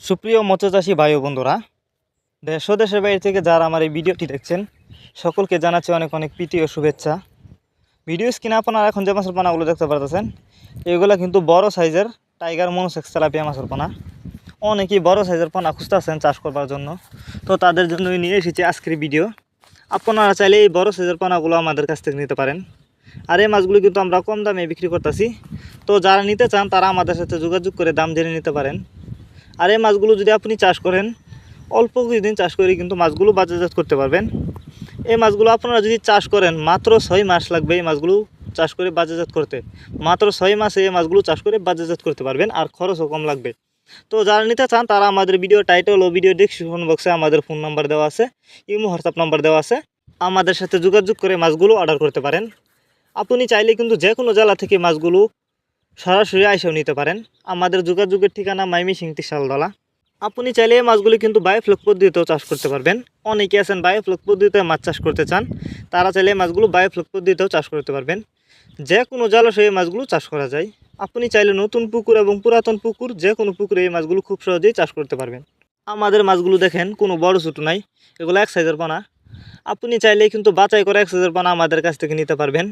সুপ্রিয় মৎস্যচাষী ভাই ও বন্ধুরা, দেশ ও দেশের বাইরে থেকে যারা আমার এই ভিডিওটি দেখছেন সকলকে জানাচ্ছি অনেক অনেক প্রীতি ও শুভেচ্ছা। ভিডিও স্ক্রিনে আপনারা এখন যে মাছের পোনাগুলো দেখতে পারতেছেন এগুলো কিন্তু বড় সাইজের টাইগার মনোসেক্স তেলাপিয়া মাছের পোনা। অনেকেই বড় সাইজের পোনা খুঁজতেছেন চাষ করবার জন্য, তো তাদের জন্যই নিয়ে এসেছি আজকের ভিডিও। আপনারা চাইলে এই বড় সাইজের পোনাগুলো আমাদের কাছ থেকে নিতে পারেন, আর এই মাছগুলো কিন্তু আমরা কম দামে বিক্রি করতেছি। তো যারা নিতে চান তারা আমাদের সাথে যোগাযোগ করে দাম জেনে নিতে পারেন। আর এই মাছগুলো যদি আপনি চাষ করেন, অল্প কিছুদিন চাষ করে কিন্তু মাছগুলো বাজারজাত করতে পারবেন। এই মাছগুলো আপনারা যদি চাষ করেন মাত্র 6 মাস লাগবে এই মাছগুলো চাষ করে বাজারজাত করতে। মাত্র 6 মাসে এই মাছগুলো চাষ করে বাজারজাত করতে পারবেন, আর খরচও কম লাগবে। তো যারা নিতে চান তারা আমাদের ভিডিও টাইটেল ও ভিডিও ডেসক্রিপশন বক্সে আমাদের ফোন নাম্বার দেওয়া আছে, ইমো হোয়াটসঅ্যাপ নাম্বার দেওয়া আছে, আমাদের সাথে যোগাযোগ করে মাছগুলো অর্ডার করতে পারেন। আপনি চাইলে কিন্তু যে কোনো জেলা থেকে মাছগুলো সরাসরি আইসাও নিতে পারেন। আমাদের যোগাযোগের ঠিকানা ময়মনসিংহ শালদলা। আপনি চাইলে এই মাছগুলি কিন্তু বায়োফ্লক পদ্ধতিতেও চাষ করতে পারবেন। অনেকে আছেন বায়োফ্লক পদ্ধতিতে মাছ চাষ করতে চান, তারা চাইলে মাছগুলো বায়োফ্লক পদ্ধতিতেও চাষ করতে পারবেন। যে কোনো জলাশয়ে মাছগুলো চাষ করা যায়। আপনি চাইলে নতুন পুকুর এবং পুরাতন পুকুর যে কোনো পুকুরে এই মাছগুলো খুব সহজেই চাষ করতে পারবেন। আমাদের মাছগুলো দেখেন কোনো বড় ছোটো নাই, এগুলো এক সাইজের পোনা। আপনি চাইলে কিন্তু বাছাই করে এক সাইজের পোনা আমাদের কাছ থেকে নিতে পারবেন।